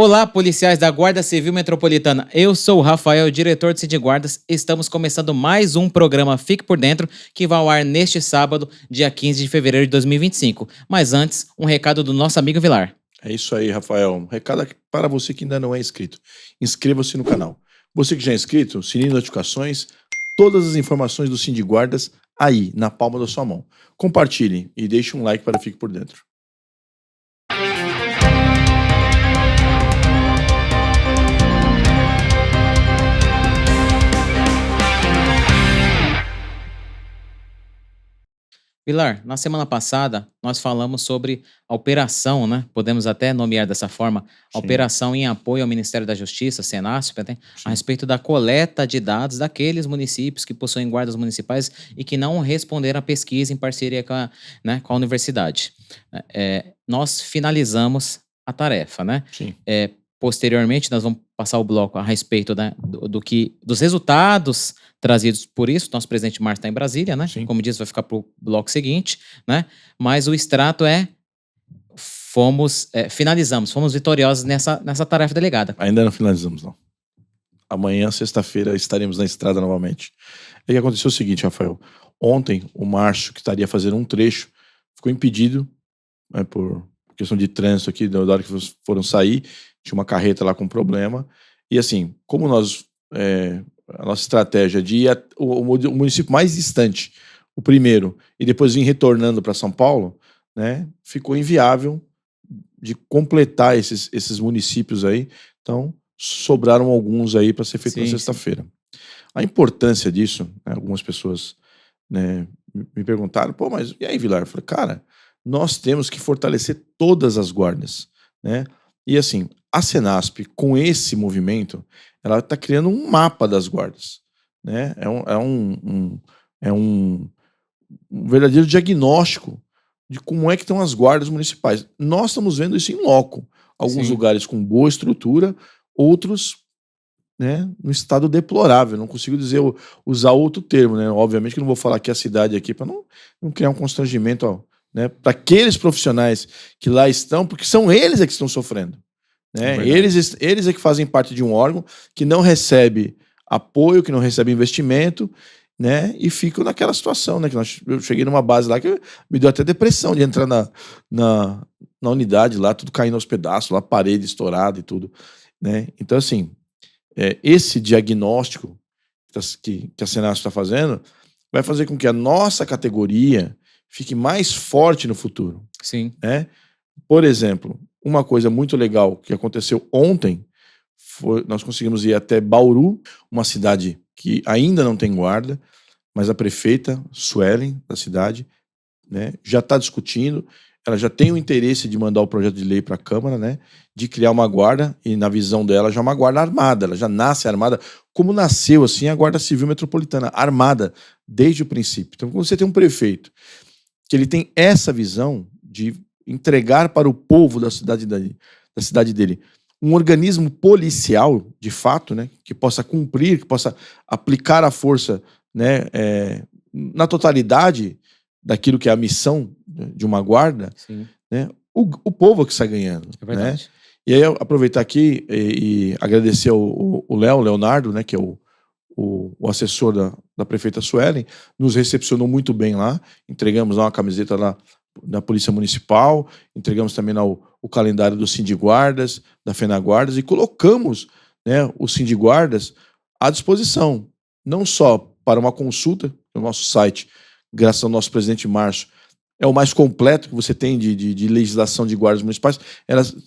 Olá, policiais da Guarda Civil Metropolitana. Eu sou o Rafael, diretor de Cid Guardas. Estamos começando mais um programa Fique por Dentro, que vai ao ar neste sábado, dia 15 de fevereiro de 2025. Mas antes, um recado do nosso amigo Vilar. É isso aí, Rafael. Um recado aqui para você que ainda não é inscrito. Inscreva-se no canal. Você que já é inscrito, sininho de notificações, todas as informações do Cid Guardas aí, na palma da sua mão. Compartilhe e deixe um like para Fique por Dentro. Vilar, na semana passada, nós falamos sobre a operação, né? Podemos até nomear dessa forma, a Sim. operação em apoio ao Ministério da Justiça, Senasp, a respeito da coleta de dados daqueles municípios que possuem guardas municipais e que não responderam à pesquisa em parceria com a universidade. Nós finalizamos a tarefa, né? Sim. Posteriormente, nós vamos passar o bloco a respeito, né, dos resultados trazidos por isso. Nosso presidente Márcio está em Brasília, né? Sim. Como disse, vai ficar para o bloco seguinte, né? Mas o extrato finalizamos, fomos vitoriosos nessa tarefa delegada. Ainda não finalizamos, não. Amanhã, sexta-feira, estaremos na estrada novamente. E que aconteceu o seguinte, Rafael. Ontem, o Márcio, que estaria fazendo um trecho, ficou impedido, né, por questão de trânsito aqui, da hora que foram sair, tinha uma carreta lá com problema. E assim, como a nossa estratégia de ir o município mais distante, o primeiro, e depois vir retornando para São Paulo, né, ficou inviável de completar esses municípios aí. Então, sobraram alguns aí para ser feito na sexta-feira. A importância disso, né, algumas pessoas, né, me perguntaram, pô, mas e aí, Vilar? Eu falei, cara, nós temos que fortalecer todas as guardas, né? E assim, a Senasp, com esse movimento, ela está criando um mapa das guardas, né? É um verdadeiro diagnóstico de como é que estão as guardas municipais. Nós estamos vendo isso em loco. Alguns lugares com boa estrutura, outros, né, no estado deplorável. Não consigo usar outro termo, né? Obviamente que não vou falar aqui a cidade aqui para não criar um constrangimento, né, para aqueles profissionais que lá estão, porque são eles que estão sofrendo, né? Eles que fazem parte de um órgão que não recebe apoio, que não recebe investimento, né? E ficam naquela situação, né? Eu cheguei numa base lá que me deu até depressão de entrar na unidade lá, tudo caindo aos pedaços, lá parede estourada e tudo, né? Então, assim, esse diagnóstico que a Senasp está fazendo vai fazer com que a nossa categoria fique mais forte no futuro. Sim. Né? Por exemplo, uma coisa muito legal que aconteceu ontem, nós conseguimos ir até Bauru, uma cidade que ainda não tem guarda, mas a prefeita Suelen, da cidade, né, já está discutindo, ela já tem o interesse de mandar o projeto de lei para a Câmara, né, de criar uma guarda, e na visão dela já é uma guarda armada, ela já nasce armada, como nasceu assim a Guarda Civil Metropolitana, armada desde o princípio. Então, quando você tem um prefeito que ele tem essa visão de entregar para o povo da cidade dele um organismo policial, de fato, né, que possa cumprir, que possa aplicar a força, né, na totalidade daquilo que é a missão de uma guarda, né, o povo é que está ganhando. É verdade. Né? E aí, eu aproveitar aqui e agradecer o Leonardo, né, que é o assessor da prefeita Suelen, nos recepcionou muito bem lá, entregamos lá uma camiseta lá da Polícia Municipal, entregamos também lá o calendário do Cid Guardas, da FENAGuardas, e colocamos, né, o Cid Guardas à disposição, não só para uma consulta no nosso site, graças ao nosso presidente Márcio, é o mais completo que você tem de legislação de guardas municipais.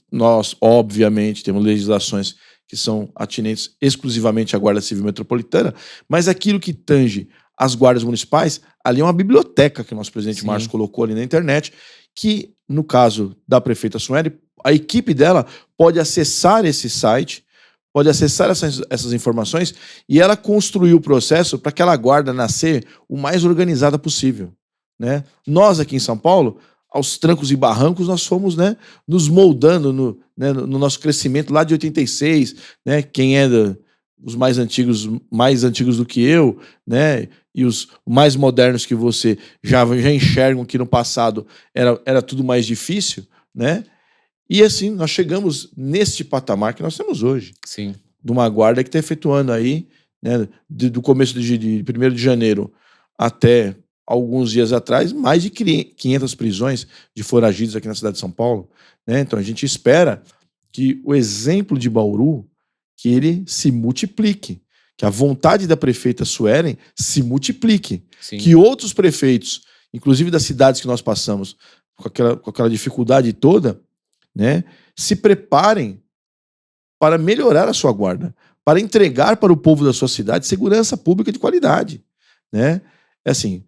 Nós, obviamente, temos legislações que são atinentes exclusivamente à Guarda Civil Metropolitana, mas aquilo que tange as guardas municipais, ali é uma biblioteca que o nosso presidente Márcio colocou ali na internet, que, no caso da prefeita Sueli, a equipe dela pode acessar esse site, pode acessar essas informações, e ela construiu o processo para aquela guarda nascer o mais organizada possível. Né? Nós, aqui em São Paulo, aos trancos e barrancos, nós fomos, né, nos moldando no nosso crescimento lá de 86, né? Quem é os mais antigos do que eu, né, e os mais modernos que você já enxergam que no passado era tudo mais difícil, né? E assim, nós chegamos neste patamar que nós temos hoje, Sim. de uma guarda que está efetuando aí, né, do começo de 1º de janeiro até alguns dias atrás, mais de 500 prisões de foragidos aqui na cidade de São Paulo, né? Então a gente espera que o exemplo de Bauru, que ele se multiplique, que a vontade da prefeita Suelen se multiplique, Sim. que outros prefeitos, inclusive das cidades que nós passamos, com aquela dificuldade toda, né, se preparem para melhorar a sua guarda, para entregar para o povo da sua cidade segurança pública de qualidade, né? É assim,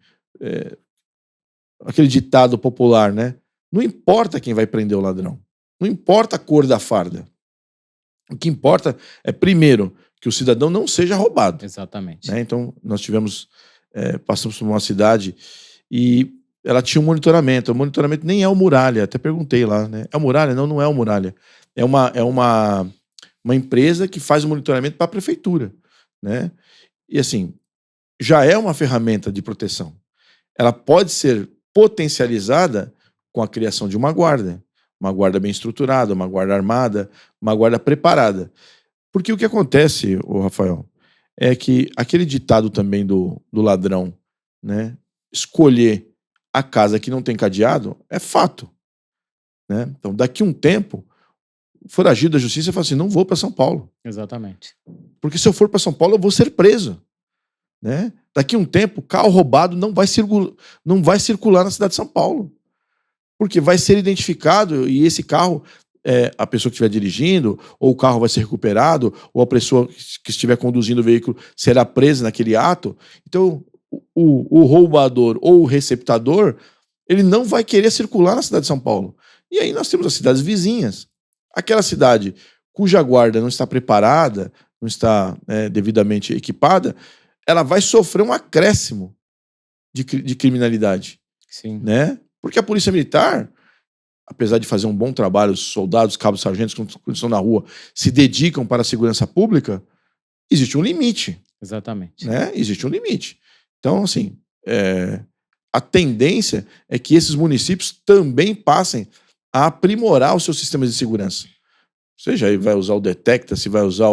aquele ditado popular, né? Não importa quem vai prender o ladrão, não importa a cor da farda. O que importa é, primeiro, que o cidadão não seja roubado. Exatamente. Né? Então, nós passamos por uma cidade e ela tinha um monitoramento. O monitoramento nem é o Muralha, até perguntei lá, né? É o Muralha? Não, não é o Muralha. É uma empresa que faz o monitoramento para a prefeitura, né? E assim, já é uma ferramenta de proteção. Ela pode ser potencializada com a criação de uma guarda bem estruturada, uma guarda armada, uma guarda preparada. Porque o que acontece, Rafael, é que aquele ditado também do ladrão, né, escolher a casa que não tem cadeado, é fato. Né? Então, daqui a um tempo, o foragido da justiça fala assim, não vou para São Paulo. Exatamente. Porque se eu for para São Paulo, eu vou ser preso. Né? Daqui a um tempo, carro roubado não vai circular na cidade de São Paulo. Porque vai ser identificado e esse carro, a pessoa que estiver dirigindo, ou o carro vai ser recuperado, ou a pessoa que estiver conduzindo o veículo será presa naquele ato. Então, o roubador ou o receptador, ele não vai querer circular na cidade de São Paulo. E aí nós temos as cidades vizinhas. Aquela cidade cuja guarda não está preparada, não está devidamente equipada, ela vai sofrer um acréscimo de criminalidade. Sim. Né? Porque a Polícia Militar, apesar de fazer um bom trabalho, os soldados, cabos, sargentos, quando estão na rua, se dedicam para a segurança pública, existe um limite. Exatamente. Né? Existe um limite. Então, assim, a tendência é que esses municípios também passem a aprimorar os seus sistemas de segurança. Seja aí vai usar o Detecta, se vai usar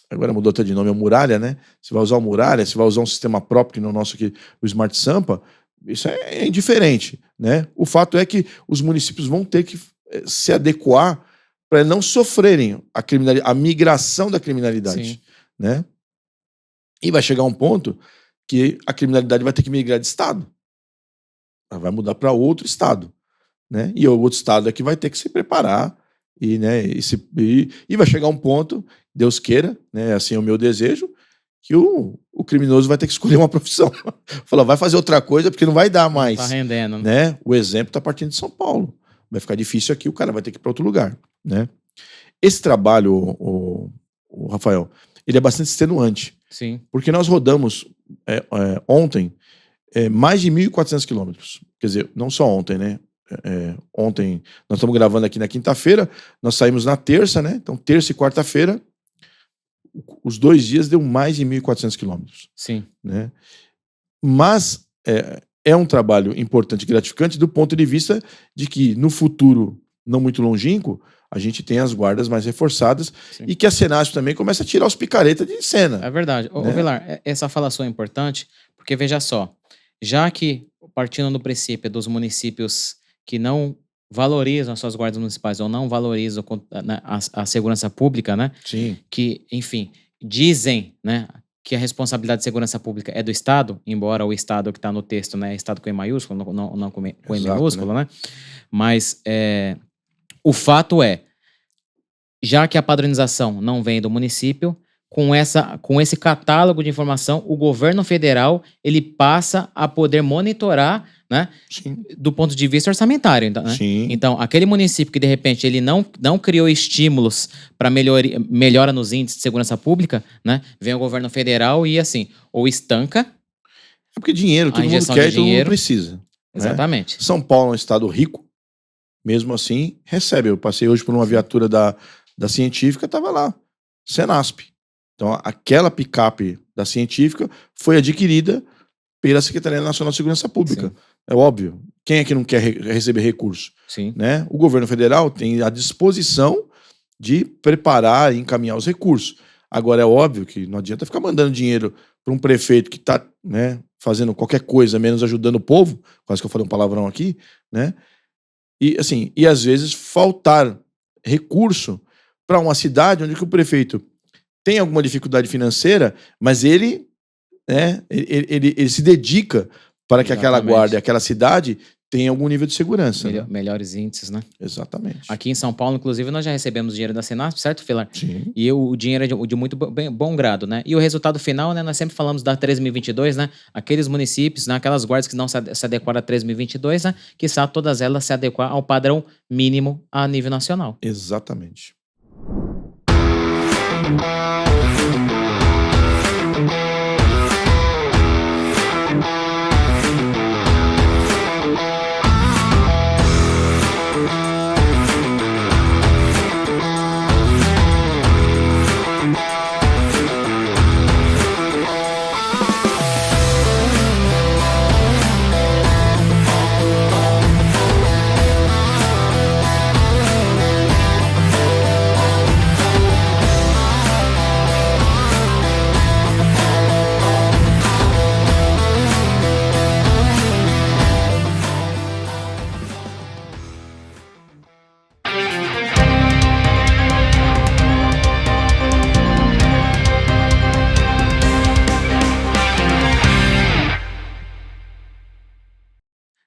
agora mudou até de nome, é o Muralha, né? Se vai usar o Muralha, se vai usar um sistema próprio, que no nosso aqui, o Smart Sampa, isso é indiferente, né? O fato é que os municípios vão ter que se adequar para não sofrerem a migração da criminalidade. Sim. Né? E vai chegar um ponto que a criminalidade vai ter que migrar de estado. Ela vai mudar para outro estado. Né? E o outro estado é que vai ter que se preparar e vai chegar um ponto, Deus queira, né? Assim é o meu desejo, que o criminoso vai ter que escolher uma profissão. Falar, vai fazer outra coisa porque não vai dar mais. Tá rendendo. Né? O exemplo está partindo de São Paulo. Vai ficar difícil aqui, o cara vai ter que ir para outro lugar. Né? Esse trabalho, o Rafael, ele é bastante extenuante. Sim. Porque nós rodamos ontem mais de 1.400 quilômetros. Quer dizer, não só ontem, né? Ontem, nós estamos gravando aqui na quinta-feira, nós saímos na terça, né? Então, terça e quarta-feira, os 2 dias deu mais de 1.400 quilômetros. Sim. Né? Mas é um trabalho importante e gratificante do ponto de vista de que no futuro não muito longínquo, a gente tem as guardas mais reforçadas. Sim. E que a Senasp também começa a tirar os picaretas de cena. É verdade. Né? Ô, Vilar, essa falação é importante porque, veja só, já que partindo do princípio dos municípios que não valorizam as suas guardas municipais ou não valorizam a segurança pública, né? Sim. Que, enfim, dizem, né, que a responsabilidade de segurança pública é do Estado, embora o Estado que está no texto, né, é Estado com E maiúsculo, não com E minúsculo, né? Mas o fato é, já que a padronização não vem do município, com esse catálogo de informação, o governo federal ele passa a poder monitorar, né, do ponto de vista orçamentário. Então, né? Então, aquele município que, de repente, ele não criou estímulos para melhora nos índices de segurança pública, né, vem o governo federal e, assim, ou estanca... É porque dinheiro, todo mundo quer e todo mundo precisa. Exatamente. Né? São Paulo é um estado rico, mesmo assim, recebe. Eu passei hoje por uma viatura da Científica, estava lá, Senasp. Então, aquela picape da Científica foi adquirida pela Secretaria Nacional de Segurança Pública. É óbvio. Quem é que não quer receber recurso? Sim. Né? O governo federal tem a disposição de preparar e encaminhar os recursos. Agora, é óbvio que não adianta ficar mandando dinheiro para um prefeito que está, né, fazendo qualquer coisa menos ajudando o povo, quase que eu falei um palavrão aqui, né? E, assim, e às vezes faltar recurso para uma cidade onde que o prefeito tem alguma dificuldade financeira, mas ele, né, ele se dedica para que aquela Exatamente. guarda e aquela cidade tenha algum nível de segurança. Né? Melhores índices, né? Exatamente. Aqui em São Paulo, inclusive, nós já recebemos dinheiro da Senasp, certo, Filar? Sim. E o dinheiro é de muito bom grado, né? E o resultado final, né? Nós sempre falamos da 3.022, né? Aqueles municípios, né, aquelas guardas que não se adequaram a 3.022, né? Que todas elas se adequar ao padrão mínimo a nível nacional. Exatamente.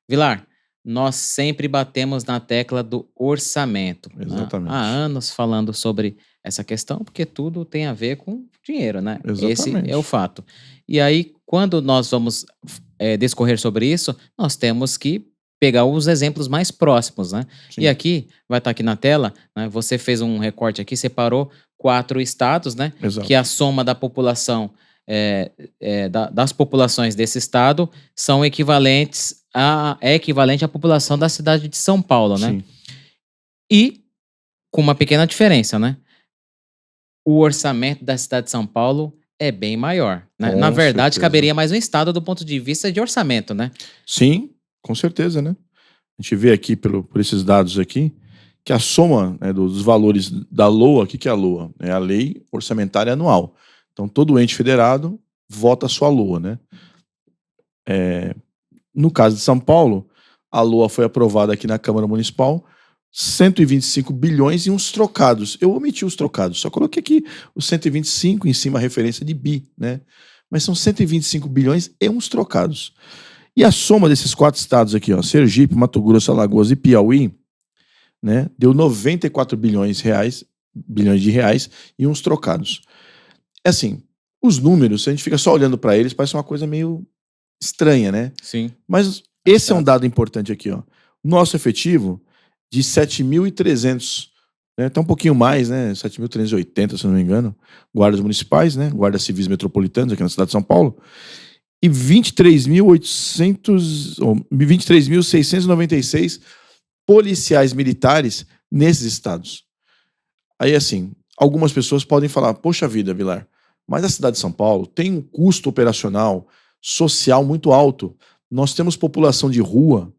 Vilar, nós sempre batemos na tecla do orçamento. Exatamente. Há anos falando sobre essa questão, porque tudo tem a ver com dinheiro, né? Exatamente. Esse é o fato. E aí, quando nós vamos discorrer sobre isso, nós temos que pegar os exemplos mais próximos, né? Sim. E aqui, vai estar aqui na tela, né? Você fez um recorte aqui, separou 4 estados, né? Exato. Que a soma da população, das populações desse estado são equivalente à população da cidade de São Paulo, né? Sim. E com uma pequena diferença, né? O orçamento da cidade de São Paulo é bem maior, né? Com Na verdade, certeza. caberia mais um estado do ponto de vista de orçamento, né? Sim, com certeza, né? A gente vê aqui por esses dados aqui que a soma, né, dos valores da LOA, o que é a LOA? É a Lei Orçamentária Anual. Então, todo ente federado vota a sua LOA, né? No caso de São Paulo, a LOA foi aprovada aqui na Câmara Municipal, 125 bilhões e uns trocados. Eu omiti os trocados, só coloquei aqui os 125 em cima a referência de bi, né? Mas são 125 bilhões e uns trocados. E a soma desses 4 estados aqui, ó, Sergipe, Mato Grosso, Alagoas e Piauí, né, deu 94 bilhões de reais e uns trocados. É assim, os números, se a gente fica só olhando para eles, parece uma coisa meio estranha, né? Sim. Mas esse é um dado importante aqui, ó. Nosso efetivo de 7.300, né? Tá um pouquinho mais, né? 7.380, se não me engano, guardas municipais, né? Guardas civis metropolitanos aqui na cidade de São Paulo. E 23.696 policiais militares nesses estados. Aí, assim, algumas pessoas podem falar, poxa vida, Vilar, mas a cidade de São Paulo tem um custo operacional, social muito alto. Nós temos população de rua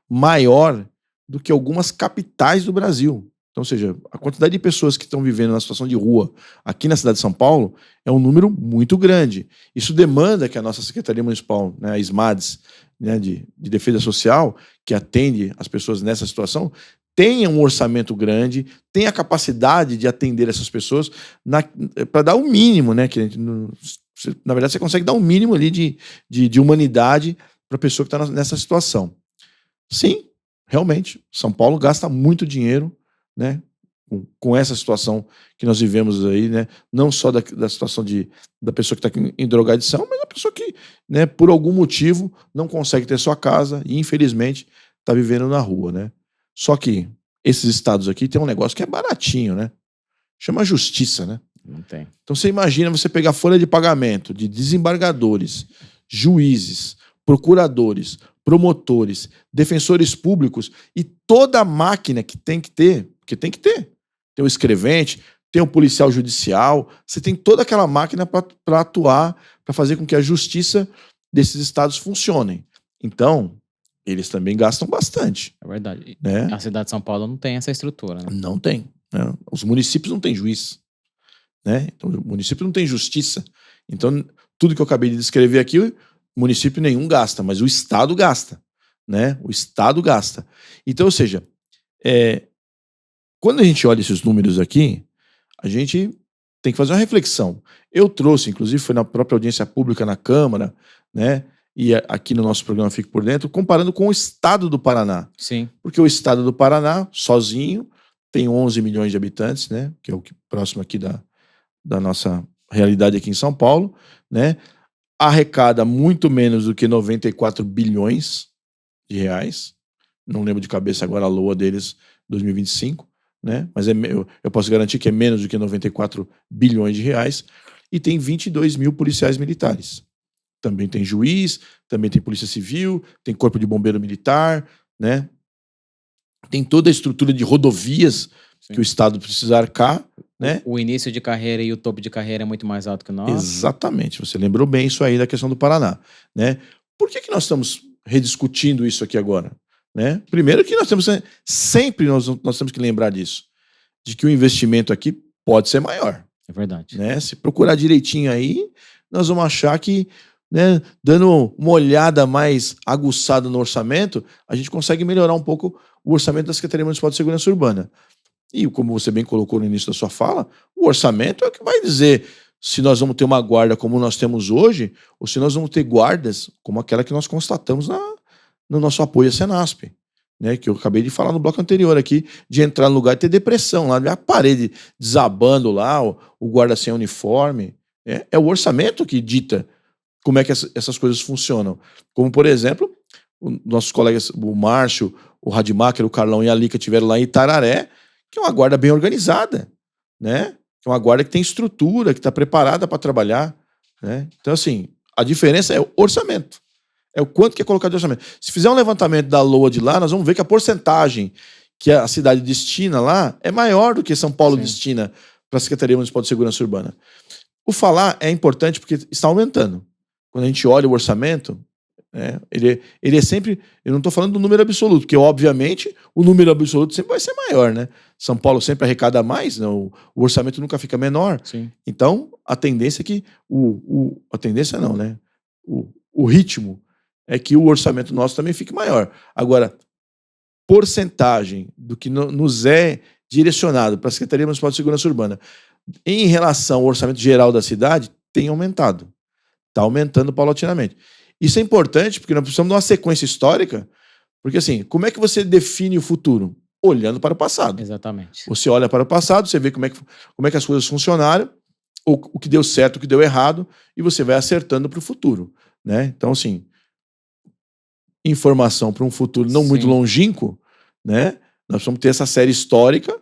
maior do que algumas capitais do Brasil. Então, ou seja, a quantidade de pessoas que estão vivendo na situação de rua aqui na cidade de São Paulo é um número muito grande. Isso demanda que a nossa Secretaria Municipal, né, a SMADES, né, de Defesa Social, que atende as pessoas nessa situação, tenha um orçamento grande, tenha a capacidade de atender essas pessoas para dar o mínimo, né? Que na verdade, você consegue dar um mínimo ali de humanidade para a pessoa que está nessa situação. Sim, realmente, São Paulo gasta muito dinheiro, né, com essa situação que nós vivemos aí, né, não só da situação da pessoa que está em drogadição, mas da pessoa que, né, por algum motivo não consegue ter sua casa e infelizmente está vivendo na rua, né. Só que esses estados aqui tem um negócio que é baratinho, né, chama justiça, né. Não tem. Então você imagina você pegar folha de pagamento de desembargadores, juízes, procuradores, promotores, defensores públicos e toda a máquina que tem que ter, porque tem que ter. Tem o escrevente, tem o policial judicial, você tem toda aquela máquina para atuar, para fazer com que a justiça desses estados funcione. Então, eles também gastam bastante, É verdade. né? A cidade de São Paulo não tem essa estrutura, né? Não tem, né? Os municípios não têm juiz, né? Então, o município não tem justiça. Então, tudo que eu acabei de descrever aqui, o município nenhum gasta, mas o Estado gasta, né? O Estado gasta. Então, ou seja, quando a gente olha esses números aqui, a gente tem que fazer uma reflexão. Eu trouxe, inclusive, foi na própria audiência pública na Câmara, né? E aqui no nosso programa Fique por Dentro, comparando com o Estado do Paraná. Sim. Porque o Estado do Paraná, sozinho, tem 11 milhões de habitantes, né? Que é o que próximo aqui da nossa realidade aqui em São Paulo, né? Arrecada muito menos do que 94 bilhões de reais. Não lembro de cabeça agora a LOA deles 2025, né? Mas eu posso garantir que é menos do que 94 bilhões de reais. E tem 22 mil policiais militares. Também tem juiz, também tem polícia civil, tem corpo de bombeiro militar, né? Tem toda a estrutura de rodovias que o Estado precisa arcar, né? O início de carreira e o topo de carreira é muito mais alto que o nosso. Exatamente, você lembrou bem isso aí da questão do Paraná, né? Por que nós estamos rediscutindo isso aqui agora, né? Primeiro que nós temos sempre nós temos que lembrar disso, de que o investimento aqui pode ser maior. É verdade. Né? Se procurar direitinho aí, nós vamos achar que, né, dando uma olhada mais aguçada no orçamento, a gente consegue melhorar um pouco o orçamento da Secretaria Municipal de Segurança Urbana. E como você bem colocou no início da sua fala, o orçamento é o que vai dizer se nós vamos ter uma guarda como nós temos hoje, ou se nós vamos ter guardas como aquela que nós constatamos no nosso apoio à Senasp, né, que eu acabei de falar no bloco anterior aqui, de entrar no lugar e ter depressão lá, a parede desabando lá, o guarda sem uniforme. É o orçamento que dita como é que essas coisas funcionam. Como, por exemplo, nossos colegas, o Márcio, o Rademacher, o Carlão e a Lica tiveram lá em Itararé, que é uma guarda bem organizada, né? É uma guarda que tem estrutura, que está preparada para trabalhar, né? Então, assim, a diferença é o orçamento. É o quanto que é colocado de orçamento. Se fizer um levantamento da LOA de lá, nós vamos ver que a porcentagem que a cidade destina lá é maior do que São Paulo destina para a Secretaria Municipal de Segurança Urbana. O falar é importante porque está aumentando. Quando a gente olha o orçamento, ele é sempre... Eu não estou falando do número absoluto, porque, obviamente, o número absoluto sempre vai ser maior, né? São Paulo sempre arrecada mais, não, o orçamento nunca fica menor. Sim. Então, a tendência é que... a tendência não, né? O ritmo é que o orçamento nosso também fique maior. Agora, porcentagem do que nos é direcionado para a Secretaria Municipal de Segurança Urbana em relação ao orçamento geral da cidade tem aumentado. Está aumentando paulatinamente. Isso é importante porque nós precisamos de uma sequência histórica, porque assim, como é que você define o futuro? Olhando para o passado. Exatamente. Você olha para o passado, você vê como é que as coisas funcionaram, o que deu certo, o que deu errado, e você vai acertando para o futuro, né? Então, assim, informação para um futuro não muito longínquo, né? Nós precisamos ter essa série histórica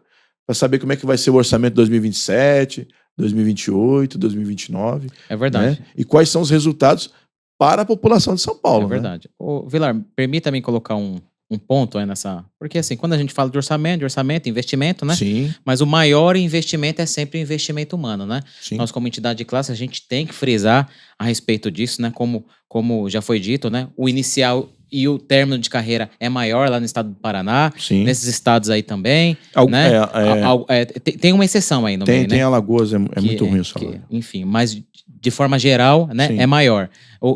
para saber como é que vai ser o orçamento de 2027, 2028, 2029. É verdade. Né? E quais são os resultados para a população de São Paulo. É verdade. Né? Ô, Vilar, permita-me colocar um ponto aí nessa... Porque assim, quando a gente fala de orçamento, investimento, né? Sim. Mas o maior investimento é sempre o investimento humano, né? Sim. Nós, como entidade de classe, a gente tem que frisar a respeito disso, né? Como já foi dito, né? O inicial e o término de carreira é maior lá no estado do Paraná. Sim. Nesses estados aí também, né? Tem uma exceção aí no meio, né? Tem Alagoas, é muito ruim o salário. Enfim, mas de forma geral, né, é maior.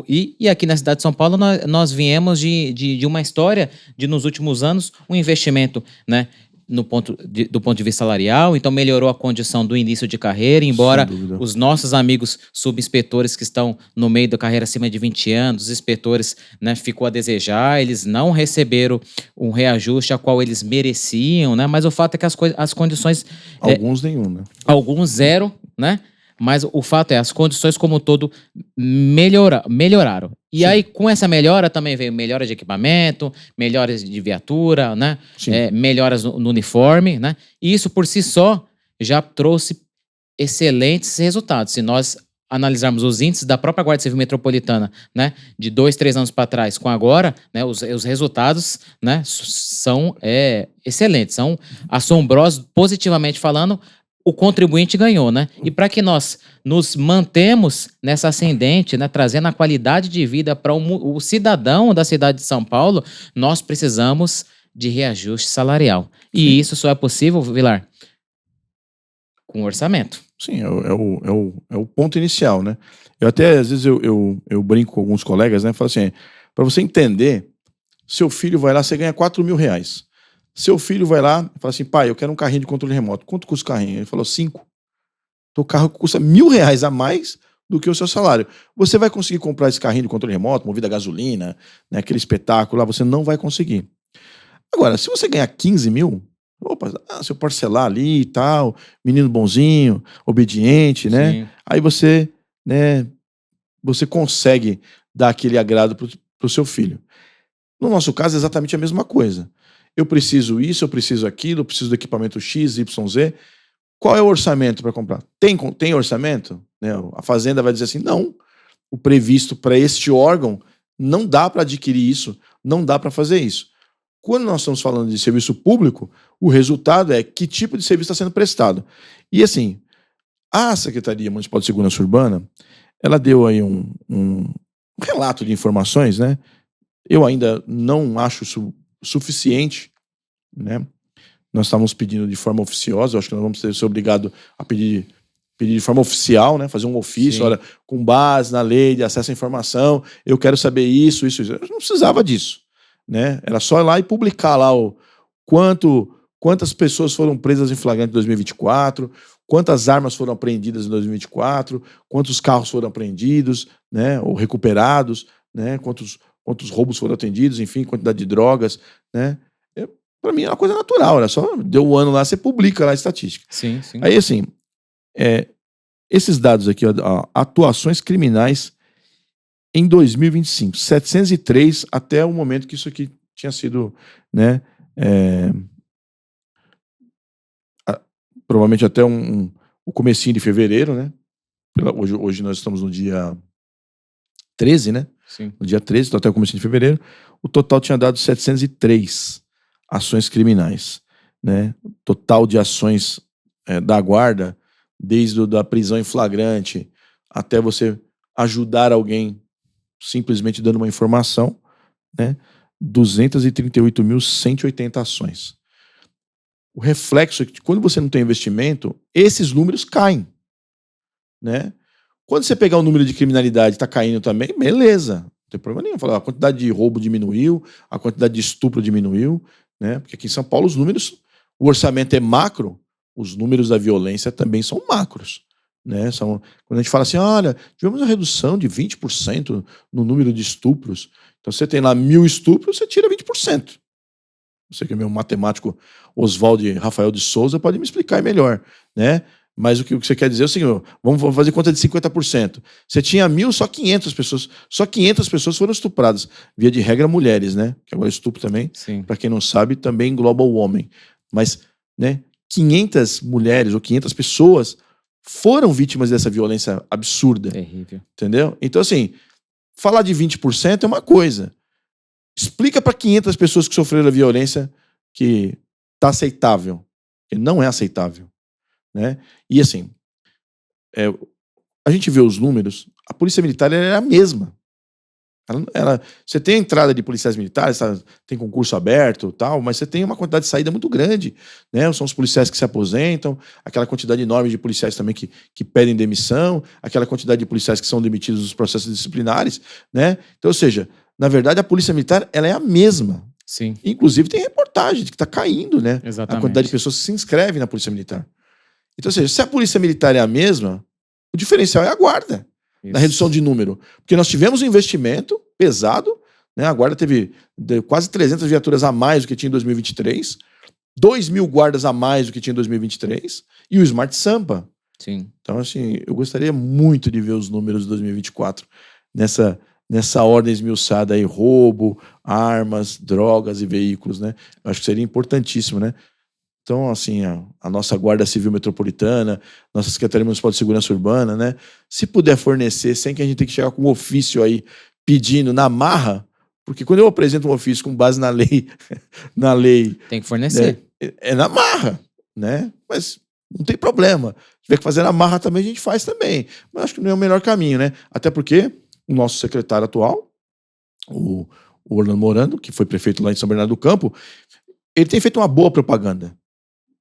E aqui na cidade de São Paulo, nós viemos de uma história de, nos últimos anos, um investimento, né, do ponto de vista salarial, então melhorou a condição do início de carreira, embora os nossos amigos subinspetores que estão no meio da carreira acima de 20 anos, os inspetores, né, ficou a desejar, eles não receberam um reajuste a qual eles mereciam, né, mas o fato é que as condições... Alguns nenhum, né? Alguns zero, né? Mas o fato é, as condições como um todo melhoraram. E aí, com essa melhora, também veio melhora de equipamento, melhoras de viatura, né? Melhoras no uniforme, né? E isso, por si só, já trouxe excelentes resultados. Se nós analisarmos os índices da própria Guarda Civil Metropolitana, né? De 2, 3 anos para trás com agora, né? Os resultados, né? São excelentes, são assombrosos, positivamente falando. o contribuinte ganhou, né? E para que nós nos mantemos nessa ascendente, né, trazendo a qualidade de vida para o cidadão da cidade de São Paulo, nós precisamos de reajuste salarial. E isso só é possível, Vilar, com orçamento. Sim, é o ponto inicial, né? Eu até, às vezes, eu brinco com alguns colegas, né? Falo assim, para você entender, seu filho vai lá, você ganha R$ 4.000. Seu filho vai lá e fala assim, pai, eu quero um carrinho de controle remoto. Quanto custa o carrinho? Ele falou, 5. Então o carro custa R$ 1.000 a mais do que o seu salário. Você vai conseguir comprar esse carrinho de controle remoto, movido a gasolina, né, aquele espetáculo lá, você não vai conseguir. Agora, se você ganhar 15 mil, opa, se eu parcelar ali e tal, menino bonzinho, obediente, né? Sim. Aí você, né, você consegue dar aquele agrado pro seu filho. No nosso caso, é exatamente a mesma coisa. Eu preciso isso, eu preciso aquilo, eu preciso do equipamento X, Y, Z. Qual é o orçamento para comprar? Tem orçamento? Né? A Fazenda vai dizer assim, não. O previsto para este órgão não dá para adquirir isso, não dá para fazer isso. Quando nós estamos falando de serviço público, o resultado é que tipo de serviço está sendo prestado. E assim, a Secretaria Municipal de Segurança Urbana, ela deu aí um relato de informações, né? Eu ainda não acho isso suficiente, né? Nós estávamos pedindo de forma oficiosa, eu acho que nós vamos ser obrigados a pedir de forma oficial, né? Fazer um ofício, Sim. olha, com base na lei de acesso à informação, eu quero saber isso. Eu não precisava disso, né? Era só ir lá e publicar lá quantas pessoas foram presas em flagrante em 2024, quantas armas foram apreendidas em 2024, quantos carros foram apreendidos, né? Ou recuperados, né? Quantos roubos foram atendidos, enfim, quantidade de drogas, né? Para mim é uma coisa natural, era só deu um ano lá, você publica lá a estatística. Sim, sim. Aí, assim, esses dados aqui, ó, atuações criminais em 2025, 703 até o momento que isso aqui tinha sido, né, provavelmente até o comecinho de fevereiro, né? Hoje nós estamos no dia 13, né? Sim. No dia 13, então até o comecinho de fevereiro, o total tinha dado 703 ações criminais, né? Total de ações da guarda, desde da prisão em flagrante até você ajudar alguém simplesmente dando uma informação, né? 238.180 ações. O reflexo é que quando você não tem investimento, esses números caem, né? Quando você pegar o número de criminalidade está caindo também, beleza, não tem problema nenhum. Falar, a quantidade de roubo diminuiu, a quantidade de estupro diminuiu, né? Porque aqui em São Paulo os números, o orçamento é macro, os números da violência também são macros, né? Quando a gente fala assim, olha, tivemos uma redução de 20% no número de estupros. Então você tem lá 1.000 estupros, você tira 20%. Você que é meu matemático Oswaldo Rafael de Souza pode me explicar melhor, né? Mas o que você quer dizer é o seguinte, vamos fazer conta de 50%. Você tinha 1.000, só 500 pessoas foram estupradas. Via de regra, mulheres, né? Que agora estupro também, para quem não sabe, também engloba o homem. Mas, né, 500 mulheres ou 500 pessoas foram vítimas dessa violência absurda. Terrível. Entendeu? Então, assim, falar de 20% é uma coisa. Explica para 500 pessoas que sofreram a violência que tá aceitável. Que não é aceitável. Né? E assim, a gente vê os números, a polícia militar é a mesma. Você tem a entrada de policiais militares, tem concurso aberto, tal, mas você tem uma quantidade de saída muito grande, né? São os policiais que se aposentam, aquela quantidade enorme de policiais também que pedem demissão, aquela quantidade de policiais que são demitidos dos processos disciplinares, né? Então, ou seja, na verdade a polícia militar ela é a mesma. Sim. Inclusive tem reportagem de que está caindo, né? Exatamente. A quantidade de pessoas que se inscrevem na polícia militar. Então, ou seja, se a polícia militar é a mesma, o diferencial é a guarda. Isso. Na redução de número. Porque nós tivemos um investimento pesado, né? A guarda teve quase 300 viaturas a mais do que tinha em 2023, 2.000 guardas a mais do que tinha em 2023, e o Smart Sampa. Sim. Então, assim, eu gostaria muito de ver os números de 2024 nessa ordem esmiuçada aí, roubo, armas, drogas e veículos, né? Eu acho que seria importantíssimo, né? Então, assim, a nossa Guarda Civil Metropolitana, nossa Secretaria Municipal de Segurança Urbana, né? Se puder fornecer, sem que a gente tenha que chegar com um ofício aí pedindo na marra, porque quando eu apresento um ofício com base na lei, tem que fornecer. É na marra, né? Mas Não tem problema. Se tiver que fazer na marra também, a gente faz também. Mas acho que não é o melhor caminho, né? Até porque o nosso secretário atual, o Orlando Morando, que foi prefeito lá em São Bernardo do Campo, ele tem feito uma boa propaganda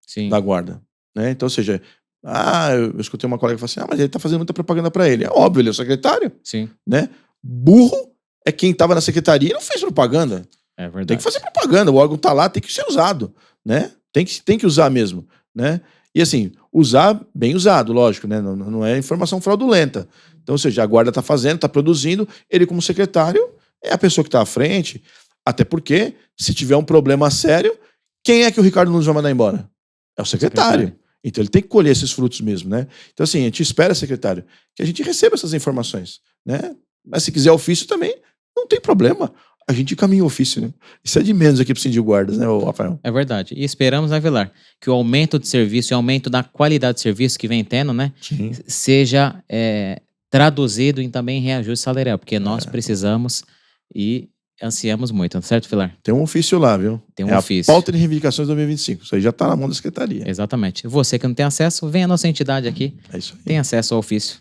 Sim. da guarda, né? Então, ou seja, eu escutei uma colega que falou assim, mas ele tá fazendo muita propaganda para ele. É óbvio, ele é o secretário, Sim. né? Burro é quem estava na secretaria e não fez propaganda. É verdade. Tem que fazer propaganda, o órgão tá lá, tem que ser usado, né? Tem que usar mesmo, né? E assim, usar bem usado, lógico, né? Não é informação fraudulenta. Então, ou seja, a guarda tá fazendo, tá produzindo, ele como secretário é a pessoa que tá à frente, até porque, se tiver um problema sério, quem é que o Ricardo Nunes vai mandar embora? É o secretário. Então ele tem que colher esses frutos mesmo, né? Então assim, a gente espera, secretário, que a gente receba essas informações, né? Mas se quiser ofício também, não tem problema. A gente caminha o ofício, né? Isso é de menos aqui pro Sindicato de Guardas, né, Rafael? É verdade. E esperamos, né, Vilar, que o aumento de serviço e o aumento da qualidade de serviço que vem tendo, né, Sim. seja traduzido em também reajuste salarial, porque nós precisamos e ansiamos muito, certo, Vilar? Tem um ofício lá, viu? Tem um ofício. A pauta de reivindicações 2025. Isso aí já tá na mão da secretaria. Exatamente. Você que não tem acesso, vem à nossa entidade aqui. É isso aí. Tem acesso ao ofício.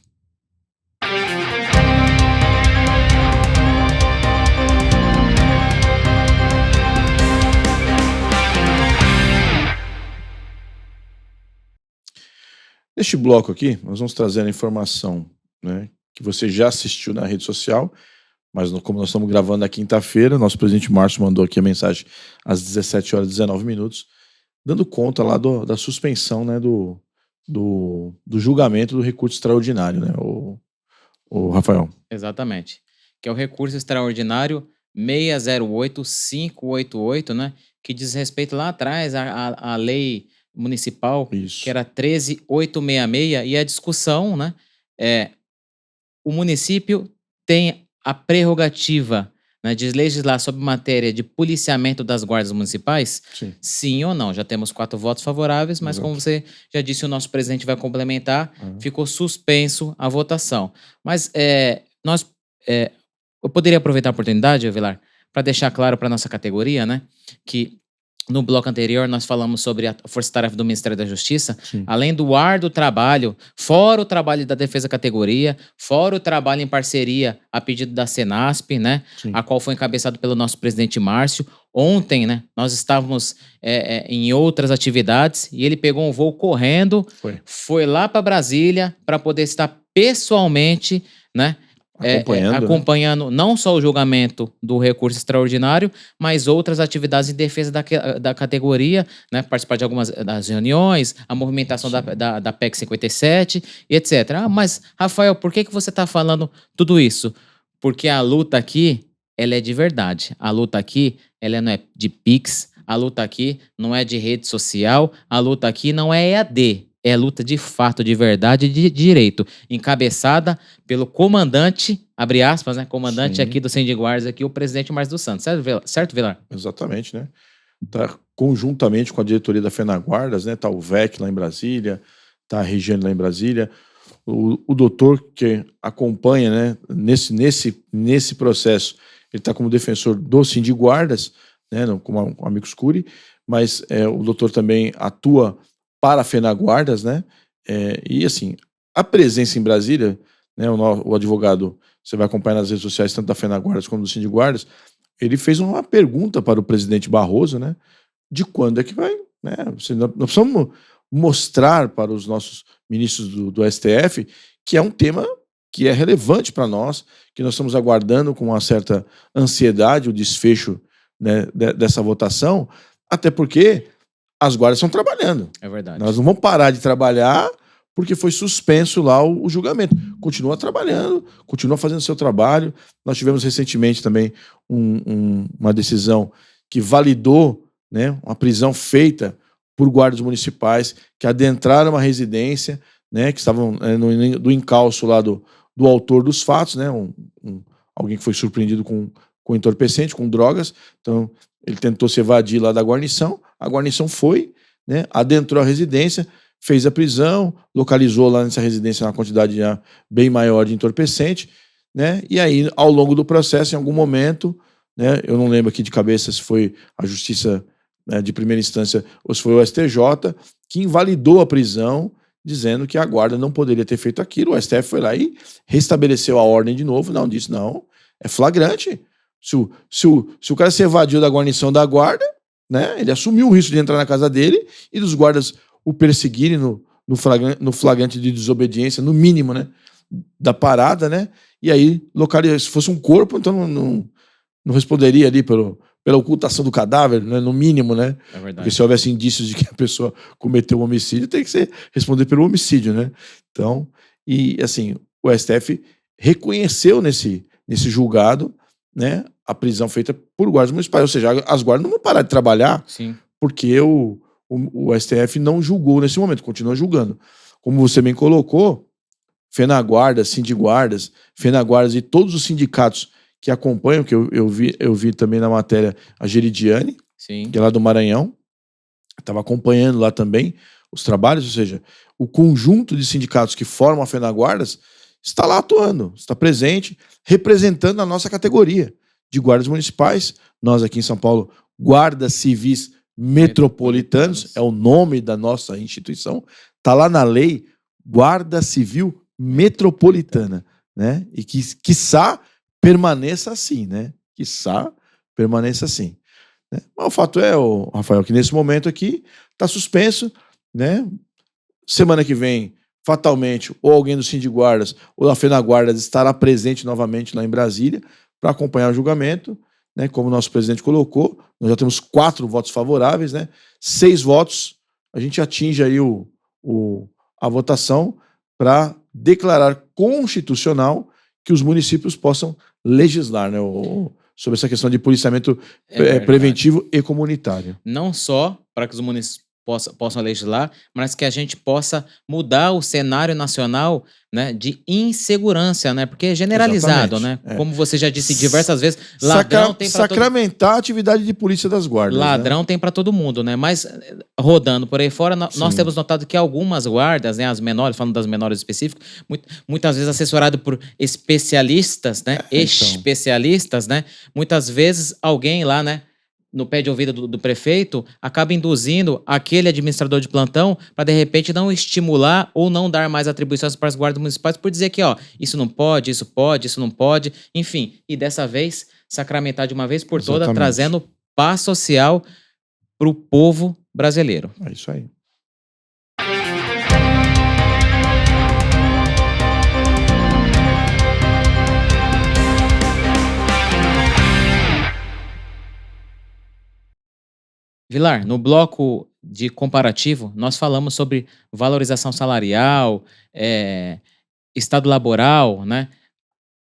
Neste bloco aqui, nós vamos trazer a informação, né, que você já assistiu na rede social, mas como nós estamos gravando na quinta-feira, nosso presidente Márcio mandou aqui a mensagem às 17h19, dando conta lá da suspensão, né, do julgamento do recurso extraordinário, né, o Rafael. Exatamente. Que é o recurso extraordinário 608588, né, que diz respeito lá atrás à lei municipal, Isso. que era 13866, e a discussão, né, o município tem a prerrogativa, né, de legislar sobre matéria de policiamento das guardas municipais? Sim. Sim ou não? Já temos 4 votos favoráveis, mas Exato. como você já disse, o nosso presidente vai complementar, ficou suspenso a votação. Mas eu poderia aproveitar a oportunidade, Vilar, para deixar claro para nossa categoria, né, que no bloco anterior nós falamos sobre a força-tarefa do Ministério da Justiça, Sim. além do árduo trabalho, fora o trabalho da Defesa Categoria, fora o trabalho em parceria a pedido da Senasp, né, Sim. a qual foi encabeçado pelo nosso presidente Márcio. Ontem, né, nós estávamos em outras atividades e ele pegou um voo correndo, foi lá para Brasília para poder estar pessoalmente, né, acompanhando não só o julgamento do recurso extraordinário, mas outras atividades em defesa da categoria, né? Participar de algumas das reuniões, a movimentação da PEC 57 e etc. Mas, Rafael, por que você está falando tudo isso? Porque a luta aqui, ela é de verdade. A luta aqui, ela não é de Pix, a luta aqui não é de rede social, a luta aqui não é EAD. É luta de fato, de verdade e de direito, encabeçada pelo comandante, abre aspas, né? Comandante aqui do Sindicato de Guardas, aqui, o presidente Márcio dos Santos. Certo, Vilar? Exatamente, né? Tá conjuntamente com a diretoria da FENAGuardas, né? Tá o VEC lá em Brasília, tá a Regiane lá em Brasília. O doutor que acompanha, né, nesse processo, ele tá como defensor do Sindicato de Guardas, né? Como o amigo Scuri, mas o doutor também atua para a FENAGuardas, né? E assim, a presença em Brasília, né? O advogado, você vai acompanhar nas redes sociais, tanto da FENAGuardas como do Sindicato de Guardas, ele fez uma pergunta para o presidente Barroso, né? De quando é que vai, né? Nós precisamos mostrar para os nossos ministros do STF que é um tema que é relevante para nós, que nós estamos aguardando com uma certa ansiedade o desfecho, né, dessa votação, até porque as guardas estão trabalhando. É verdade. Nós não vamos parar de trabalhar porque foi suspenso lá o julgamento. Continua trabalhando, continua fazendo seu trabalho. Nós tivemos recentemente também uma decisão que validou, né, uma prisão feita por guardas municipais que adentraram uma residência, né, que estavam do encalço lá do autor dos fatos, né, alguém que foi surpreendido com entorpecente, com drogas. Então, ele tentou se evadir lá da guarnição, a guarnição foi, né, adentrou a residência, fez a prisão, localizou lá nessa residência uma quantidade já bem maior de entorpecente, né, e aí, ao longo do processo, em algum momento, né, eu não lembro aqui de cabeça se foi a Justiça, né, de primeira instância ou se foi o STJ, que invalidou a prisão, dizendo que a guarda não poderia ter feito aquilo. O STF foi lá e restabeleceu a ordem de novo. Não, disse não, é flagrante. Se o cara se evadiu da guarnição da guarda, né, ele assumiu o risco de entrar na casa dele e dos guardas o perseguirem no flagrante de desobediência, no mínimo, né, da parada, né, e aí, se fosse um corpo, então não responderia ali pela ocultação do cadáver, né, no mínimo, né, É verdade. porque se houvesse indícios de que a pessoa cometeu um homicídio, tem que responder pelo homicídio, né, então, e assim, o STF reconheceu nesse julgado, né, a prisão feita por guardas municipais, ou seja, as guardas não vão parar de trabalhar. Sim. Porque o STF não julgou nesse momento, continua julgando. Como você bem colocou, FENAGuardas, Sindiguardas, FENAGuardas e todos os sindicatos que acompanham, que eu vi também na matéria a Geridiane, sim, que é lá do Maranhão, estava acompanhando lá também os trabalhos, ou seja, o conjunto de sindicatos que formam a FENAGuardas está lá atuando, está presente, representando a nossa categoria de guardas municipais. Nós aqui em São Paulo, guardas civis metropolitanos, é o nome da nossa instituição, está lá na lei, Guarda Civil Metropolitana, né? E que, quiçá, permaneça assim, né? Quiçá, permaneça assim. Né? Mas o fato é, Rafael, que nesse momento aqui está suspenso, né? Semana que vem, fatalmente, ou alguém do Sindiguardas ou da FENAGuardas estará presente novamente lá em Brasília para acompanhar o julgamento, né? Como o nosso presidente colocou, nós já temos 4 votos favoráveis, né? 6 votos, a gente atinge aí a votação para declarar constitucional que os municípios possam legislar, né? Sobre essa questão de policiamento preventivo e comunitário. Não só para que os municípios possam legislar, mas que a gente possa mudar o cenário nacional, né, de insegurança, né, porque é generalizado, né, como você já disse diversas vezes, ladrão tem para sacramentar a atividade de polícia das guardas. Ladrão, né, tem para todo mundo, né, mas rodando por aí fora, nós temos notado que algumas guardas, né, as menores, falando das menores específicas, muitas vezes assessorado por especialistas, né, especialistas, né, muitas vezes alguém lá, né, no pé de ouvido do prefeito, acaba induzindo aquele administrador de plantão para, de repente, não estimular ou não dar mais atribuições para as guardas municipais por dizer que, ó, isso não pode, isso não pode, enfim. E dessa vez, sacramentar de uma vez por todas, trazendo paz social para o povo brasileiro. É isso aí. Vilar, no bloco de comparativo, nós falamos sobre valorização salarial, estado laboral, né?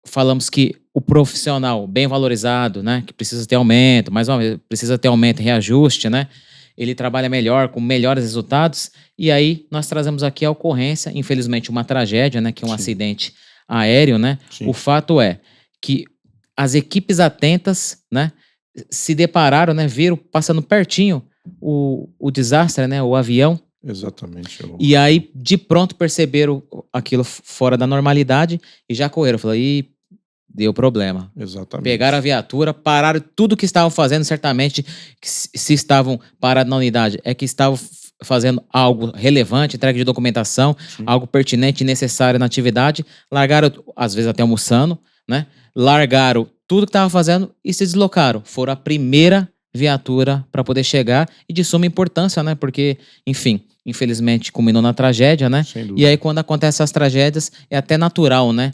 Falamos que o profissional bem valorizado, né? Que precisa ter aumento, mais uma vez, precisa ter aumento e reajuste, né? Ele trabalha melhor, com melhores resultados. E aí, nós trazemos aqui a ocorrência, infelizmente, uma tragédia, né? Que é um acidente aéreo, né? Sim. O fato é que as equipes atentas, né? Se depararam, né? Viram passando pertinho o desastre, né? O avião. Exatamente. E aí, de pronto, perceberam aquilo fora da normalidade e já correram. Falaram, ih, deu problema. Exatamente. Pegaram a viatura, pararam tudo que estavam fazendo, certamente, que se estavam parados na unidade, é que estavam fazendo algo relevante, entrega de documentação, sim, algo pertinente e necessário na atividade, largaram, às vezes até almoçando, né? Largaram tudo que estavam fazendo e se deslocaram. Foram a primeira viatura para poder chegar e de suma importância, né? Porque, enfim, infelizmente culminou na tragédia, né? E aí quando acontecem as tragédias é até natural, né?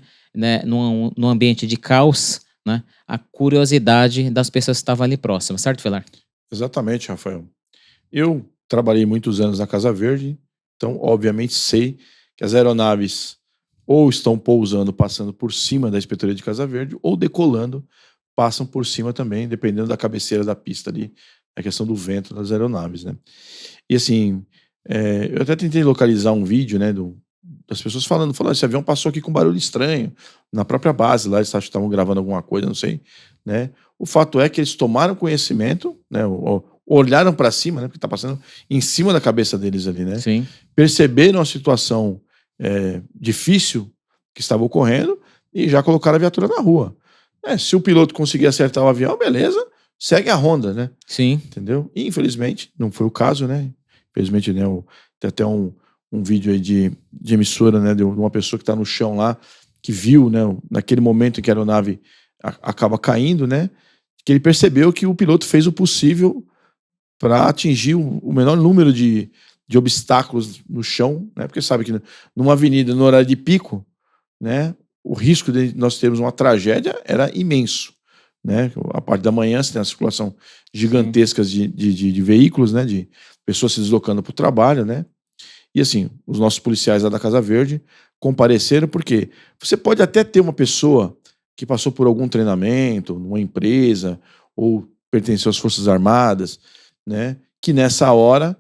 Num ambiente de caos, né? A curiosidade das pessoas que estavam ali próximas, certo, Vilar? Exatamente, Rafael. Eu trabalhei muitos anos na Casa Verde, então obviamente sei que as aeronaves ou estão pousando, passando por cima da inspetoria de Casa Verde, ou decolando, passam por cima também, dependendo da cabeceira da pista ali, a questão do vento das aeronaves, né? E assim, eu até tentei localizar um vídeo, né, das pessoas falando, esse avião passou aqui com barulho estranho, na própria base lá, eles estavam gravando alguma coisa, não sei, né? O fato é que eles tomaram conhecimento, né, olharam para cima, né, porque tá passando em cima da cabeça deles ali, né? Sim. Perceberam a situação difícil que estava ocorrendo e já colocaram a viatura na rua. Se o piloto conseguir acertar o avião, beleza, segue a ronda, né? Sim. Entendeu? E, infelizmente, não foi o caso, né? Infelizmente, né, tem até um vídeo aí de emissora, né, de uma pessoa que está no chão lá, que viu, né, naquele momento em que a aeronave acaba caindo, né, que ele percebeu que o piloto fez o possível para atingir o menor número de obstáculos no chão, né, porque sabe que numa avenida, no horário de pico, né, o risco de nós termos uma tragédia era imenso, né, a parte da manhã você tem a circulação gigantesca de veículos, né, de pessoas se deslocando para o trabalho, né, e assim, os nossos policiais lá da Casa Verde compareceram porque você pode até ter uma pessoa que passou por algum treinamento numa empresa ou pertenceu às Forças Armadas, né, que nessa hora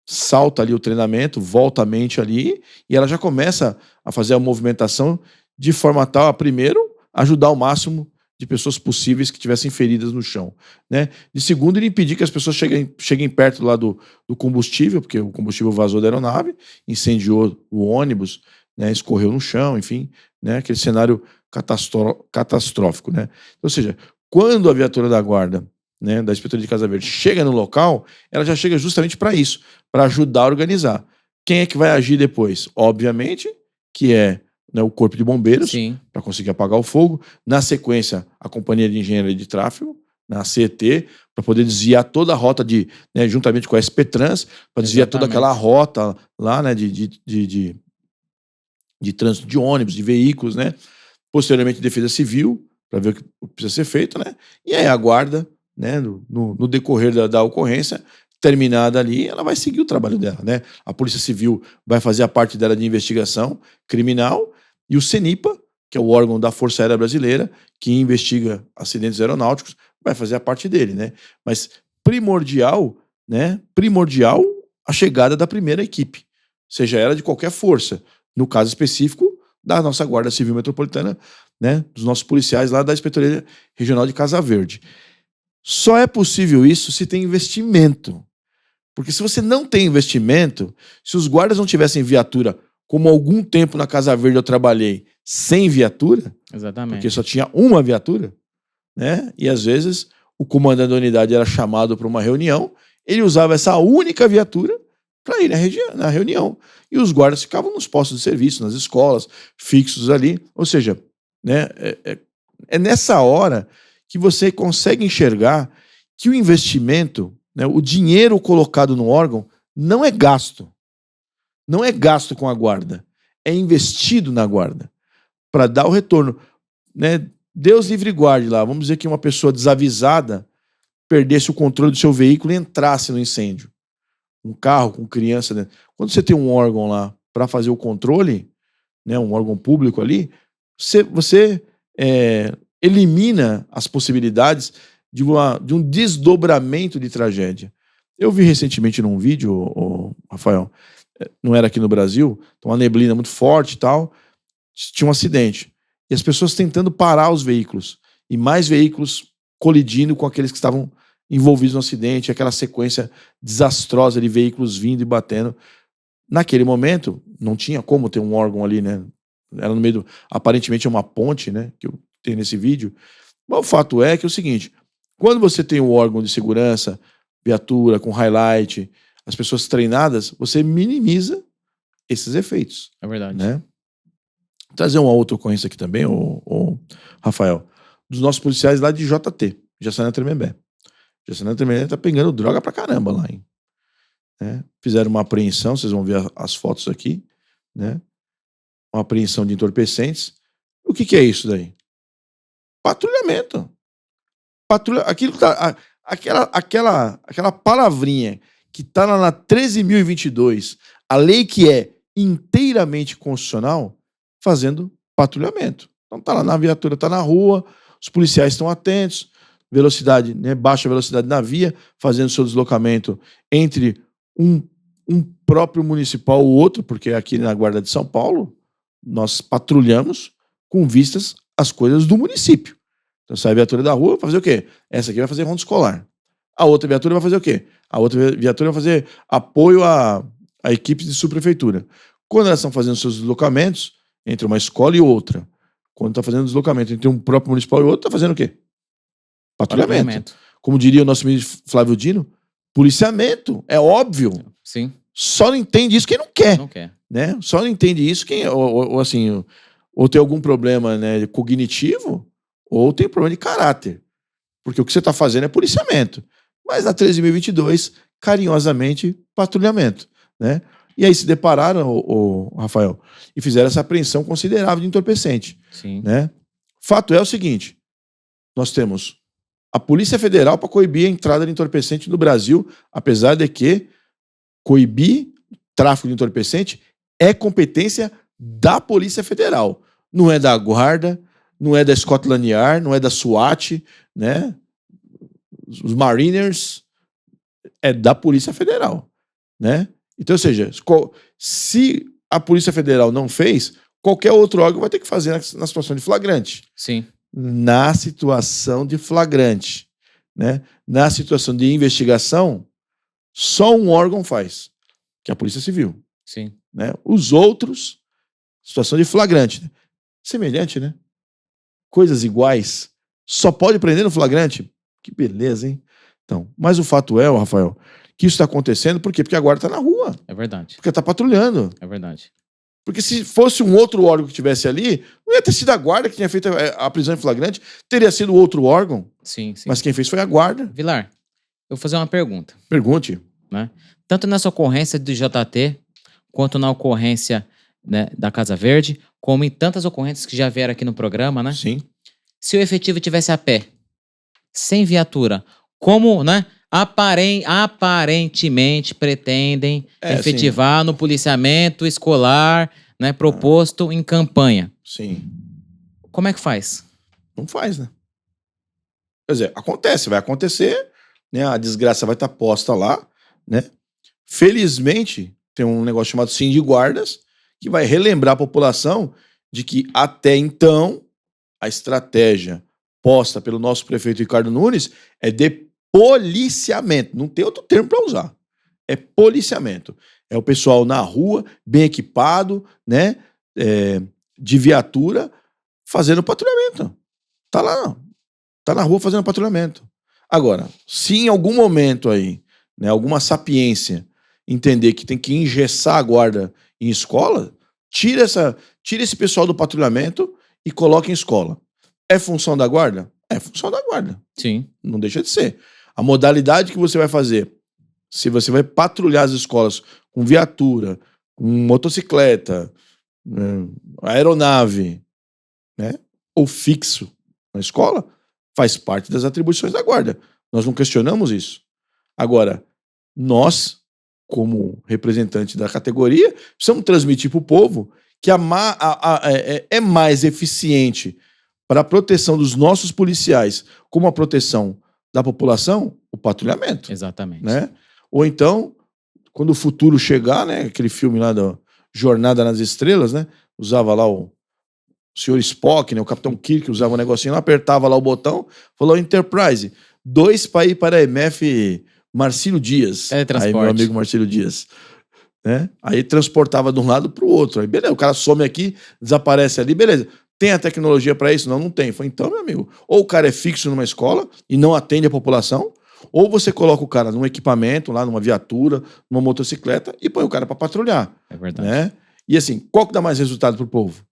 salta ali o treinamento, volta a mente ali e ela já começa a fazer a movimentação de forma tal a, primeiro, ajudar o máximo de pessoas possíveis que tivessem feridas no chão, né? De segundo, ele impedir que as pessoas cheguem perto lá do combustível, porque o combustível vazou da aeronave, incendiou o ônibus, né? Escorreu no chão, enfim, né? Aquele cenário catastrófico, né? Ou seja, quando a viatura da guarda, né, da Inspetoria de Casa Verde chega no local, ela já chega justamente para isso, para ajudar a organizar. Quem é que vai agir depois? Obviamente que é, né, o Corpo de Bombeiros, para conseguir apagar o fogo. Na sequência, a Companhia de Engenharia de Tráfego, na CET, para poder desviar toda a rota né, juntamente com a SP-Trans, para desviar toda aquela rota lá, né, de trânsito de ônibus, de veículos, né? Posteriormente, Defesa Civil, para ver o que precisa ser feito, né? E aí a guarda, né, no decorrer da ocorrência, terminada ali, ela vai seguir o trabalho dela, né? A Polícia Civil vai fazer a parte dela de investigação criminal e o CENIPA, que é o órgão da Força Aérea Brasileira, que investiga acidentes aeronáuticos, vai fazer a parte dele, né? Mas primordial, né? Primordial a chegada da primeira equipe, seja ela de qualquer força, no caso específico da nossa Guarda Civil Metropolitana, né? Dos nossos policiais lá da Inspetoria Regional de Casa Verde. Só é possível isso se tem investimento. Porque se você não tem investimento, se os guardas não tivessem viatura, como há algum tempo na Casa Verde eu trabalhei sem viatura, exatamente, porque só tinha uma viatura, né? E às vezes o comandante da unidade era chamado para uma reunião, ele usava essa única viatura para ir na reunião. E os guardas ficavam nos postos de serviço, nas escolas, fixos ali. Ou seja, né, é nessa hora que você consegue enxergar que o investimento, né, o dinheiro colocado no órgão, não é gasto. Não é gasto com a guarda. É investido na guarda para dar o retorno. Né? Deus livre e guarde lá. Vamos dizer que uma pessoa desavisada perdesse o controle do seu veículo e entrasse no incêndio. Um carro com criança dentro. Quando você tem um órgão lá para fazer o controle, né, um órgão público ali, você elimina as possibilidades de um desdobramento de tragédia. Eu vi recentemente num vídeo, Rafael, não era aqui no Brasil, uma neblina muito forte e tal, tinha um acidente. E as pessoas tentando parar os veículos. E mais veículos colidindo com aqueles que estavam envolvidos no acidente, aquela sequência desastrosa de veículos vindo e batendo. Naquele momento, não tinha como ter um órgão ali, né? Era no meio aparentemente é uma ponte, né? Que eu tenho nesse vídeo. Mas o fato é que é o seguinte: quando você tem um órgão de segurança, viatura, com highlight, as pessoas treinadas, você minimiza esses efeitos. É verdade. Né? Vou trazer uma outra ocorrência aqui também, Rafael, dos nossos policiais lá de JT, Jaçanã Tremembé. Jaçanã Tremembé tá pegando droga pra caramba lá, hein? Né? Fizeram uma apreensão, vocês vão ver as fotos aqui, né? Uma apreensão de entorpecentes. O que é isso daí? Patrulhamento. Aquilo tá, aquela palavrinha que tá lá na 13.022, a lei que é inteiramente constitucional, fazendo patrulhamento. Então tá lá na viatura, tá na rua, os policiais estão atentos, velocidade, né, baixa velocidade na via, fazendo seu deslocamento entre um próprio municipal ou outro, porque aqui na Guarda de São Paulo nós patrulhamos com vistas às coisas do município. Então sai a viatura da rua, vai fazer o quê? Essa aqui vai fazer ronda escolar. A outra viatura vai fazer o quê? A outra viatura vai fazer apoio a equipes de subprefeitura. Quando elas estão fazendo seus deslocamentos entre uma escola e outra, quando está fazendo deslocamento entre um próprio municipal e outro, está fazendo o quê? Patrulhamento. Como diria o nosso ministro Flávio Dino, policiamento. É óbvio. Sim. Só não entende isso quem não quer, Não quer. né? Só não entende isso quem, ou assim, ou tem algum problema, né, cognitivo, ou tem problema de caráter. Porque o que você está fazendo é policiamento. Mas na 13.022, carinhosamente, patrulhamento, né? E aí se depararam, o Rafael, e fizeram essa apreensão considerável de entorpecente, Sim. né? Fato é o seguinte, nós temos a Polícia Federal para coibir a entrada de entorpecente no Brasil, apesar de que coibir tráfico de entorpecente é competência da Polícia Federal. Não é da Guarda, não é da Scotland Yard, não é da SWAT, né? Os Mariners, é da Polícia Federal, né? Então, ou seja, se a Polícia Federal não fez, qualquer outro órgão vai ter que fazer na situação de flagrante. Sim. Na situação de flagrante, né? Na situação de investigação, só um órgão faz, que é a Polícia Civil. Sim. Né? Os outros, situação de flagrante. Né? Semelhante, né? Coisas iguais. Só pode prender no flagrante. Que beleza, hein? Então, mas o fato é, Rafael, que isso está acontecendo por quê? Porque a guarda está na rua. É verdade. Porque está patrulhando. É verdade. Porque se fosse um outro órgão que estivesse ali, não ia ter sido a guarda que tinha feito a prisão em flagrante, teria sido outro órgão. Sim, sim. Mas quem fez foi a guarda. Vilar, eu vou fazer uma pergunta. Pergunte. Né? Tanto nessa ocorrência do JT, quanto na ocorrência, né, da Casa Verde, como em tantas ocorrências que já vieram aqui no programa, né? Sim. Se o efetivo tivesse a pé, sem viatura, como, né, aparentemente pretendem efetivar no policiamento escolar, né, proposto em campanha. Sim. Como é que faz? Não faz, né? Quer dizer, acontece, vai acontecer, né? A desgraça vai estar posta lá, né? Felizmente, tem um negócio chamado Sim de Guardas, que vai relembrar a população de que até então a estratégia posta pelo nosso prefeito Ricardo Nunes é de policiamento. Não tem outro termo para usar. É policiamento. É o pessoal na rua, bem equipado, né? De viatura, fazendo patrulhamento. Tá lá, tá na rua fazendo patrulhamento. Agora, se em algum momento aí, né, alguma sapiência entender que tem que engessar a guarda em escola, tira esse pessoal do patrulhamento e coloca em escola. É função da guarda? É função da guarda. Sim. Não deixa de ser. A modalidade que você vai fazer, se você vai patrulhar as escolas com viatura, com motocicleta, aeronave, né, ou fixo na escola, faz parte das atribuições da guarda. Nós não questionamos isso. Agora, nós, como representante da categoria, precisamos transmitir para o povo que é mais eficiente para a proteção dos nossos policiais, como a proteção da população, o patrulhamento. Exatamente. Né? Ou então, quando o futuro chegar, né, aquele filme lá da Jornada nas Estrelas, né, usava lá o Sr. Spock, né, o Capitão Kirk, usava um negocinho lá, apertava lá o botão, falou Enterprise, 2 para ir para a MF Marcílio Dias. Aí meu amigo Marcílio Dias. Né? Aí transportava de um lado para o outro. Aí beleza, o cara some aqui, desaparece ali, beleza. Tem a tecnologia para isso? Não, não tem. Foi então, meu amigo, ou o cara é fixo numa escola e não atende a população, ou você coloca o cara num equipamento, lá numa viatura, numa motocicleta e põe o cara para patrulhar. É verdade. Né? E assim, qual que dá mais resultado pro povo?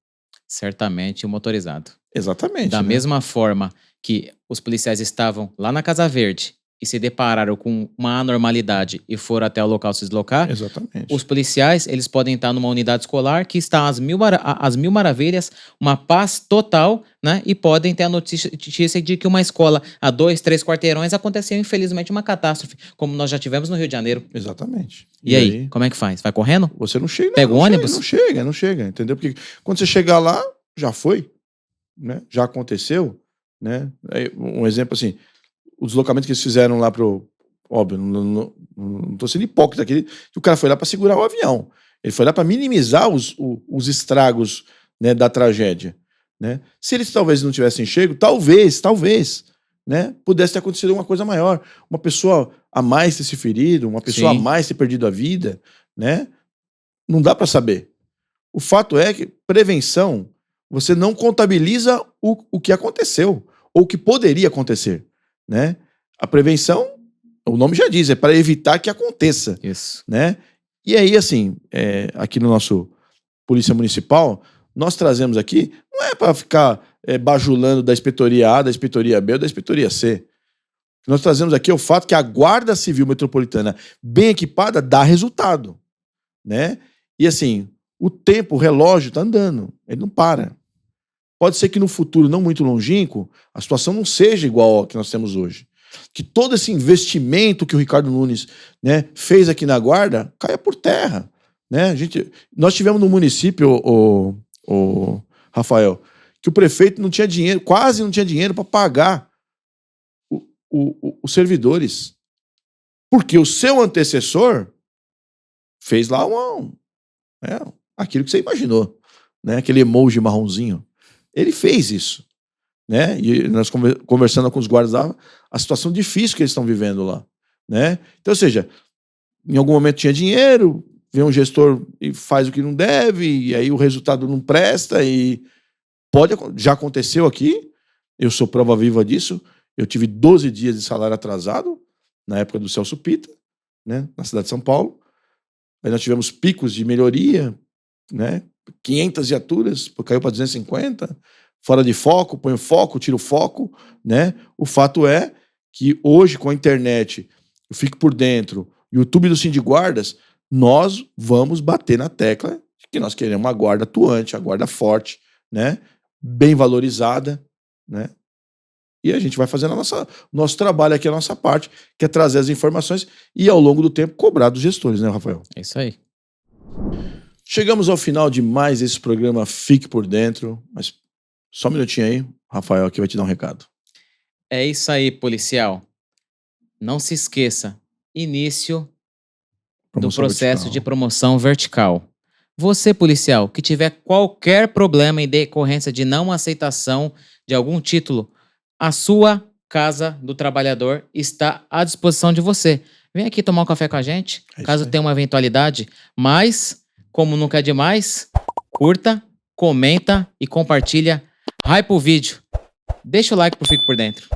Certamente o motorizado. Exatamente. Da mesma forma que os policiais estavam lá na Casa Verde e se depararam com uma anormalidade e foram até o local se deslocar, Exatamente. os policiais, eles podem estar numa unidade escolar que está às mil maravilhas, uma paz total, né? E podem ter a notícia de que uma escola a 2, 3 quarteirões aconteceu, infelizmente, uma catástrofe, como nós já tivemos no Rio de Janeiro. Exatamente. E aí, como é que faz? Vai correndo? Você não chega. Pega o ônibus? Não chega, entendeu? Porque quando você chegar lá, já foi, né? Já aconteceu, né? Um exemplo assim, o deslocamento que eles fizeram lá pro... Óbvio, não tô sendo hipócrita aqui, que o cara foi lá para segurar o avião. Ele foi lá para minimizar os estragos, né, da tragédia. Né? Se eles talvez não tivessem chego, talvez, né, pudesse ter acontecido uma coisa maior. Uma pessoa a mais ter se ferido, uma pessoa Sim. a mais ter perdido a vida. Né? Não dá para saber. O fato é que prevenção, você não contabiliza o que aconteceu, ou o que poderia acontecer. Né? A prevenção, O nome já diz, é para evitar que aconteça, Isso. né? E aí, assim, aqui no nosso Polícia Municipal, nós trazemos aqui, não é para ficar bajulando da inspetoria A, da inspetoria B ou da inspetoria C. O que nós trazemos aqui é o fato que a Guarda Civil Metropolitana, bem equipada, dá resultado, né? E assim, o tempo, o relógio está andando, ele não para. Pode ser que no futuro não muito longínquo, a situação não seja igual ao que nós temos hoje. Que todo esse investimento que o Ricardo Nunes, né, fez aqui na Guarda caia por terra, né? Nós tivemos no município, o Rafael, que o prefeito não tinha dinheiro, quase não tinha dinheiro para pagar os servidores. Porque o seu antecessor fez lá aquilo que você imaginou, né? Aquele emoji marronzinho. Ele fez isso, né? E nós conversando com os guardas lá, a situação difícil que eles estão vivendo lá, né? Então, ou seja, em algum momento tinha dinheiro, vem um gestor e faz o que não deve, e aí o resultado não presta, e já aconteceu aqui, eu sou prova viva disso, eu tive 12 dias de salário atrasado, na época do Celso Pitta, né, na cidade de São Paulo. Aí nós tivemos picos de melhoria, né, 500 viaturas, caiu para 250, fora de foco, põe o foco, tira o foco, né? O fato é que hoje, com a internet, eu fico por dentro, YouTube do Sindiguardas, nós vamos bater na tecla de que nós queremos uma guarda atuante, a guarda forte, né? Bem valorizada, né? E a gente vai fazendo nosso trabalho aqui, a nossa parte, que é trazer as informações e, ao longo do tempo, cobrar dos gestores, né, Rafael? É isso aí. Chegamos ao final de mais esse programa Fique por Dentro, mas só um minutinho aí, Rafael aqui vai te dar um recado. É isso aí, policial. Não se esqueça, início do processo de promoção vertical. Você, policial, que tiver qualquer problema em decorrência de não aceitação de algum título, a sua Casa do Trabalhador está à disposição de você. Vem aqui tomar um café com a gente, caso tenha uma eventualidade. Mas, como nunca é demais, curta, comenta e compartilha. Hype o vídeo. Deixa o like pro Fique por Dentro.